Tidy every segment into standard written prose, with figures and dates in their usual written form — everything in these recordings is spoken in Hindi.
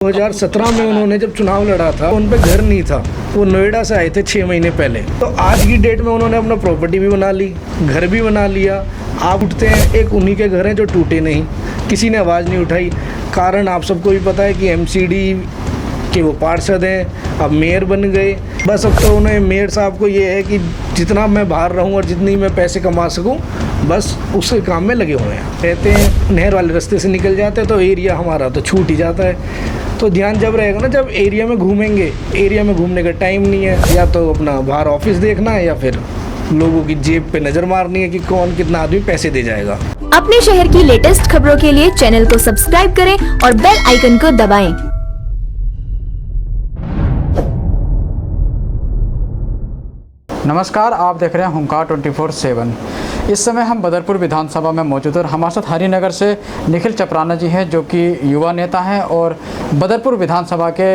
2017 में उन्होंने जब चुनाव लड़ा था उन पे घर नहीं था। वो नोएडा से आए थे 6 महीने पहले। तो आज की डेट में उन्होंने अपना प्रॉपर्टी भी बना ली, घर भी बना लिया। आप उठते हैं, एक उन्हीं के घर हैं जो टूटे नहीं, किसी ने आवाज़ नहीं उठाई। कारण आप सबको भी पता है कि एमसीडी के वो पार्षद हैं, अब मेयर बन गए। बस अब तो उन्हें मेयर साहब को ये है कि जितना मैं बाहर रहूं और जितनी मैं पैसे कमा सकूं, बस उसके काम में लगे हुए हैं। कहते हैं नहर वाले रास्ते से निकल जाते हैं तो एरिया हमारा तो छूट ही जाता है। तो ध्यान जब रहेगा ना, जब एरिया में घूमेंगे, एरिया में घूमने का टाइम नहीं है। या तो अपना बाहर ऑफिस देखना है या फिर लोगों की जेब पे नज़र मारनी है कि कौन कितना आदमी पैसे दे जाएगा। अपने शहर की लेटेस्ट खबरों के लिए चैनल को सब्सक्राइब करें और बेल आइकन को दबाएं। नमस्कार, आप देख रहे हैं हुंकार 24/7। इस समय हम बदरपुर विधानसभा में मौजूद हैं और हमारे साथ हरिनगर से निखिल चपराना जी हैं, जो कि युवा नेता हैं और बदरपुर विधानसभा के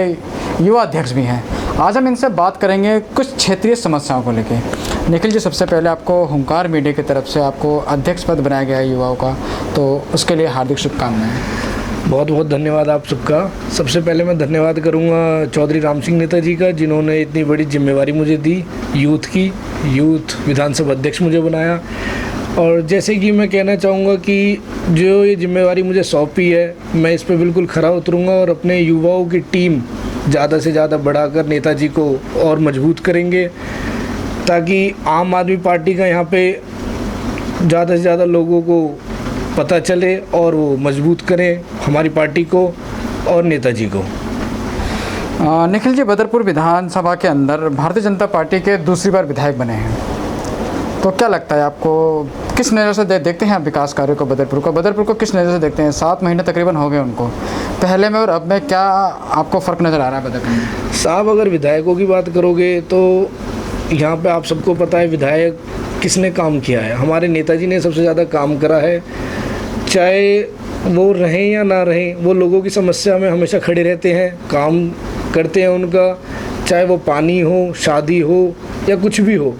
युवा अध्यक्ष भी हैं। आज हम इनसे बात करेंगे कुछ क्षेत्रीय समस्याओं को लेकर। निखिल जी, सबसे पहले आपको हुंकार मीडिया की तरफ से आपको अध्यक्ष पद बनाया गया है युवाओं का, तो उसके लिए हार्दिक शुभकामनाएँ। बहुत बहुत धन्यवाद आप सबका। सबसे पहले मैं धन्यवाद करूंगा चौधरी राम सिंह नेता जी का, जिन्होंने इतनी बड़ी जिम्मेवारी मुझे दी यूथ की। यूथ विधानसभा अध्यक्ष मुझे बनाया। और जैसे कि मैं कहना चाहूँगा कि जो ये जिम्मेवारी मुझे सौंपी है, मैं इस पर बिल्कुल खरा उतरूँगा और अपने युवाओं की टीम ज़्यादा से ज़्यादा बढ़ाकर नेताजी को और मजबूत करेंगे, ताकि आम आदमी पार्टी का यहाँ पे ज़्यादा से ज़्यादा लोगों को पता चले और वो मजबूत करें हमारी पार्टी को और नेताजी को। निखिल जी, बदरपुर विधानसभा के अंदर भारतीय जनता पार्टी के दूसरी बार विधायक बने हैं, तो क्या लगता है आपको, किस नज़र से देखते हैं आप विकास कार्यों को? बदरपुर को किस नज़र से देखते हैं? 7 महीने तकरीबन हो गए उनको, पहले में और अब में क्या आपको फ़र्क नज़र आ रहा है बदरपुर में? साहब, अगर विधायकों की बात करोगे तो यहाँ पे आप सबको पता है विधायक किसने काम किया है। हमारे नेताजी ने सबसे ज़्यादा काम करा है। चाहे वो रहें या ना रहें, वो लोगों की समस्या में हमेशा खड़े रहते हैं, काम करते हैं उनका, चाहे वो पानी हो, शादी हो या कुछ भी हो।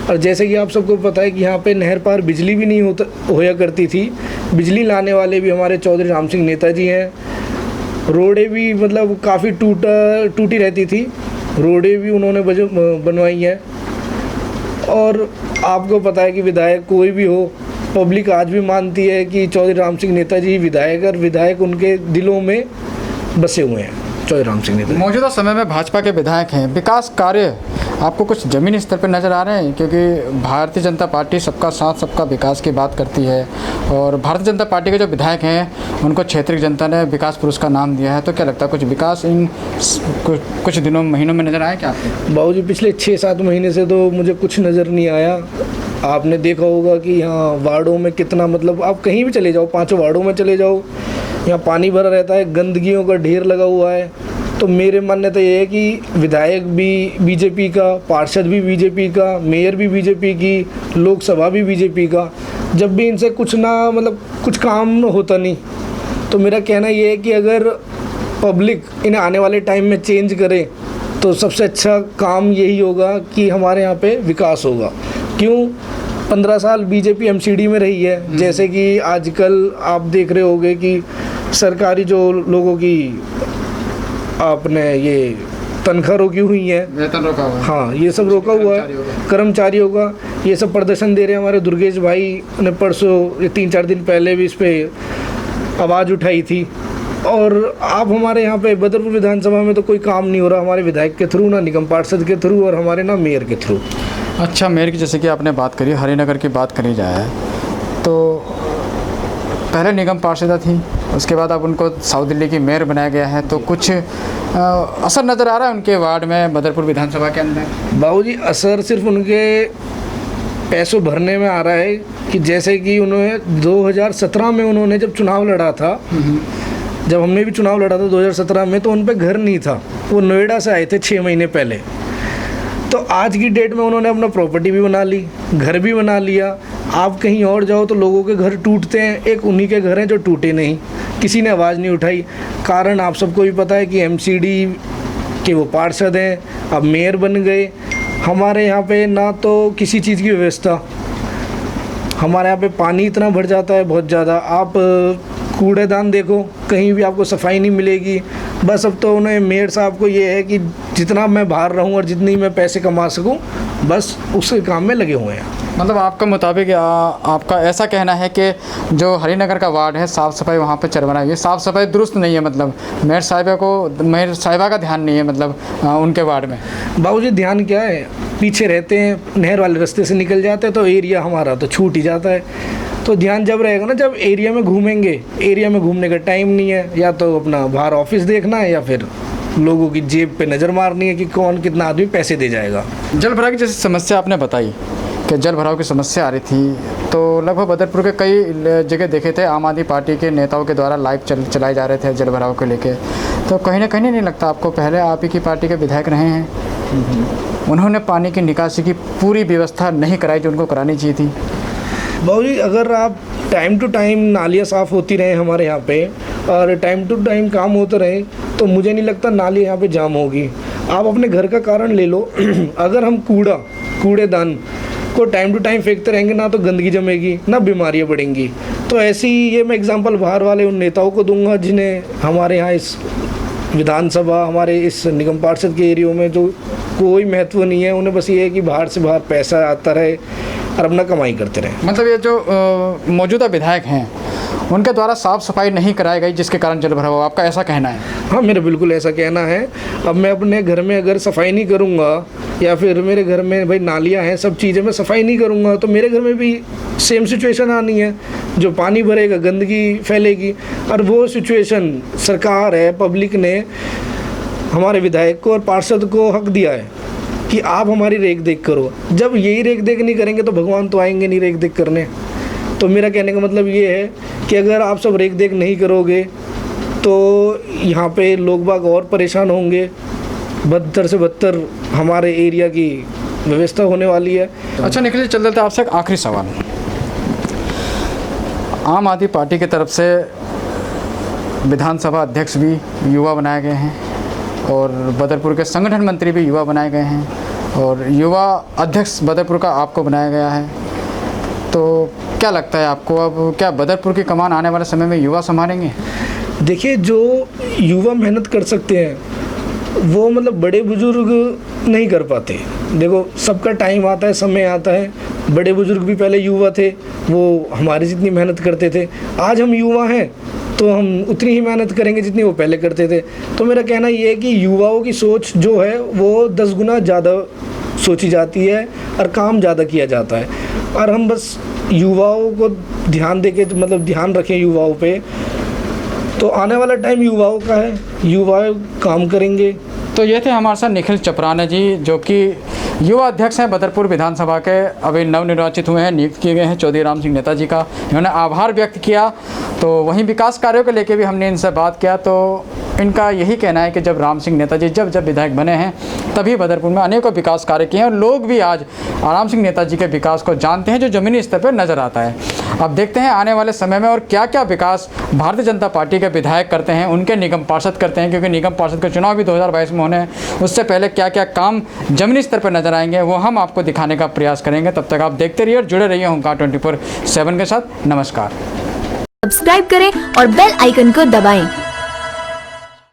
और जैसे कि आप सबको पता है कि यहाँ पे नहर पार बिजली भी नहीं होया करती थी। बिजली लाने वाले भी हमारे चौधरी राम सिंह नेताजी हैं। रोडें भी मतलब काफ़ी टूटी रहती थी, रोडें भी उन्होंने बनवाई हैं। और आपको पता है कि विधायक कोई भी हो, पब्लिक आज भी मानती है कि चौधरी राम सिंह नेताजी विधायक, और विधायक उनके दिलों में बसे हुए हैं। चौधरी राम सिंह नेताजी मौजूदा समय में भाजपा के विधायक हैं, विकास कार्य आपको कुछ ज़मीनी स्तर पर नज़र आ रहे हैं? क्योंकि भारतीय जनता पार्टी सबका साथ सबका विकास की बात करती है और भारतीय जनता पार्टी के जो विधायक हैं उनको क्षेत्रीय जनता ने विकास पुरुष का नाम दिया है, तो क्या लगता है कुछ विकास इन कुछ दिनों महीनों में नज़र आया क्या आपको? बाबूजी, पिछले 6-7 महीने से तो मुझे कुछ नज़र नहीं आया। आपने देखा होगा कि यहाँ वार्डों में कितना, मतलब आप कहीं भी चले जाओ, 5 वार्डों में चले जाओ, यहाँ पानी भरा रहता है, गंदगियों का ढेर लगा हुआ है। तो मेरे मान्यता ये है कि विधायक भी बीजेपी का, पार्षद भी बीजेपी का, मेयर भी बीजेपी की, लोकसभा भी बीजेपी का। जब भी इनसे कुछ कुछ काम होता नहीं, तो मेरा कहना ये है कि अगर पब्लिक इन्हें आने वाले टाइम में चेंज करे तो सबसे अच्छा काम यही होगा कि हमारे यहाँ पे विकास होगा। क्यों? 15 साल बीजेपी एमसीडी में रही है। जैसे कि आजकल आप देख रहे होंगे कि सरकारी जो लोगों की आपने ये तनख्वाह रोकी हुई है, वेतन रोका हुआ है। हाँ, ये सब रोका हुआ है, कर्मचारियों का। ये सब प्रदर्शन दे रहे हैं। हमारे दुर्गेश भाई ने परसों 3-4 दिन पहले भी इस पर आवाज़ उठाई थी। और आप हमारे यहाँ पे बदरपुर विधानसभा में तो कोई काम नहीं हो रहा हमारे विधायक के थ्रू, ना निगम पार्षद के थ्रू और हमारे ना मेयर के थ्रू। अच्छा, मेयर की जैसे कि आपने बात करी, हरिनगर की बात करी जाए तो पहले निगम पार्षदा थी, उसके बाद अब उनको साउथ दिल्ली की मेयर बनाया गया है, तो कुछ असर नज़र आ रहा है उनके वार्ड में बदरपुर विधानसभा के अंदर? बाबूजी, असर सिर्फ उनके पैसों भरने में आ रहा है कि जैसे कि उन्होंने 2017 में उन्होंने जब चुनाव लड़ा था, जब हमने भी चुनाव लड़ा था 2017 में, तो उन पे घर नहीं था। वो नोएडा से आए थे 6 महीने पहले। तो आज की डेट में उन्होंने अपना प्रॉपर्टी भी बना ली, घर भी बना लिया। आप कहीं और जाओ तो लोगों के घर टूटते हैं, एक उन्हीं के घर हैं जो टूटे नहीं, किसी ने आवाज़ नहीं उठाई। कारण आप सबको भी पता है कि एमसीडी के वो पार्षद हैं, अब मेयर बन गए। हमारे यहाँ पे ना तो किसी चीज़ की व्यवस्था, हमारे यहाँ पे पानी इतना भर जाता है बहुत ज़्यादा। आप कूड़ेदान देखो, कहीं भी आपको सफाई नहीं मिलेगी। बस अब तो उन्हें मेयर साहब को ये है कि जितना मैं बाहर रहूं और जितनी मैं पैसे कमा सकूं, बस उसके काम में लगे हुए हैं। मतलब आपका मुताबिक आपका ऐसा कहना है कि जो हरिनगर का वार्ड है, साफ़ सफाई वहाँ पे चरमरा है, ये साफ़ सफाई दुरुस्त नहीं है, मतलब मेयर साहिबा का ध्यान नहीं है, मतलब उनके वार्ड में। बाबूजी ध्यान क्या है, पीछे रहते हैं, नहर वाले रास्ते से निकल जाते हैं तो एरिया हमारा तो छूट ही जाता है। तो ध्यान जब रहेगा ना, जब एरिया में घूमेंगे, एरिया में घूमने का टाइम नहीं है, या तो अपना बाहर ऑफिस देखना है या फिर लोगों की जेब पे नज़र मारनी है कि कौन कितना आदमी पैसे दे जाएगा। जल भराव की जैसे समस्या आपने बताई कि जल भराव की समस्या आ रही थी, तो लगभग बदरपुर के कई जगह देखे थे आम आदमी पार्टी के नेताओं के द्वारा लाइव चलाए जा रहे थे जल भराव को लेके। तो कहीं ना कहीं नहीं लगता आपको, पहले आप ही की पार्टी के विधायक रहे हैं, उन्होंने पानी की निकासी की पूरी व्यवस्था नहीं कराई जो उनको करानी चाहिए थी? बाबूजी अगर आप टाइम टू टाइम नालियाँ साफ़ होती रहे हमारे यहाँ पे और टाइम टू टाइम काम होते रहे, तो मुझे नहीं लगता नाली यहाँ पे जाम होगी। आप अपने घर का कारण ले लो अगर हम कूड़ेदान को टाइम टू टाइम फेंकते रहेंगे ना, तो गंदगी जमेगी ना बीमारियाँ बढ़ेंगी। तो ऐसी ये मैं एग्जांपल बाहर वाले उन नेताओं को दूंगा जिन्हें हमारे यहाँ इस विधानसभा, हमारे इस निगम पार्षद के एरियो में जो कोई महत्व नहीं है, उन्हें बस ये है कि बाहर से बाहर पैसा आता रहे और अपना कमाई करते रहे। मतलब ये जो मौजूदा विधायक हैं उनके द्वारा साफ़ सफाई नहीं कराई गई जिसके कारण जल भराव, आपका ऐसा कहना है? हाँ, मेरा बिल्कुल ऐसा कहना है। अब मैं अपने घर में अगर सफाई नहीं करूँगा या फिर मेरे घर में भाई नालियाँ हैं, सब चीज़ें, मैं सफाई नहीं करूँगा तो मेरे घर में भी सेम सिचुएशन आनी है। जो पानी भरेगा गंदगी फैलेगी, और वो सिचुएशन सरकार है, पब्लिक ने हमारे विधायक को और पार्षद को हक दिया है कि आप हमारी रेख देख करो। जब यही रेख देख नहीं करेंगे तो भगवान तो आएंगे नहीं रेख देख करने। तो मेरा कहने का मतलब ये है कि अगर आप सब रेख देख नहीं करोगे तो यहाँ पे लोग बाग और परेशान होंगे, बदतर से बदतर हमारे एरिया की व्यवस्था होने वाली है। अच्छा निखिल जी, चलते आपसे एक आखिरी सवाल। आम आदमी पार्टी की तरफ से विधानसभा अध्यक्ष भी युवा बनाए गए हैं और बदरपुर के संगठन मंत्री भी युवा बनाए गए हैं और युवा अध्यक्ष बदरपुर का आपको बनाया गया है। तो क्या लगता है आपको, अब क्या बदरपुर की कमान आने वाले समय में युवा संभालेंगे? देखिए, जो युवा मेहनत कर सकते हैं वो मतलब बड़े बुजुर्ग नहीं कर पाते। देखो, सबका टाइम आता है, समय आता है। बड़े बुजुर्ग भी पहले युवा थे, वो हमारी जितनी मेहनत करते थे। आज हम युवा हैं तो हम उतनी ही मेहनत करेंगे जितनी वो पहले करते थे। तो मेरा कहना ये है कि युवाओं की सोच जो है वो 10 गुना ज़्यादा सोची जाती है और काम ज़्यादा किया जाता है। और हम बस युवाओं को ध्यान देके, मतलब ध्यान रखें युवाओं पे, तो आने वाला टाइम युवाओं का है, युवा काम करेंगे। तो ये थे हमारे साथ निखिल चपराना जी, जो कि युवा अध्यक्ष हैं बदरपुर विधानसभा के, अभी नवनिर्वाचित हुए हैं, नियुक्त किए गए हैं चौधरी राम सिंह नेता जी का। इन्होंने आभार व्यक्त किया। तो वहीं विकास कार्यों को लेकर भी हमने इनसे बात किया, तो इनका यही कहना है कि जब राम सिंह नेताजी जब विधायक बने हैं तभी बदरपुर में अनेकों विकास कार्य किए हैं और लोग भी आज राम सिंह नेताजी के विकास को जानते हैं जो ज़मीनी स्तर पर नज़र आता है। अब देखते हैं आने वाले समय में और क्या क्या विकास भारतीय जनता पार्टी के विधायक करते हैं, उनके निगम पार्षद करते हैं, क्योंकि निगम पार्षद के चुनाव भी 2022 में होने हैं। उससे पहले क्या क्या काम ज़मीनी स्तर पर नजर आएंगे वो हम आपको दिखाने का प्रयास करेंगे। तब तक आप देखते रहिए और जुड़े रहिए होमगार्ड 24/7 के साथ। नमस्कार। सब्सक्राइब करें और बेल आइकन को दबाएं।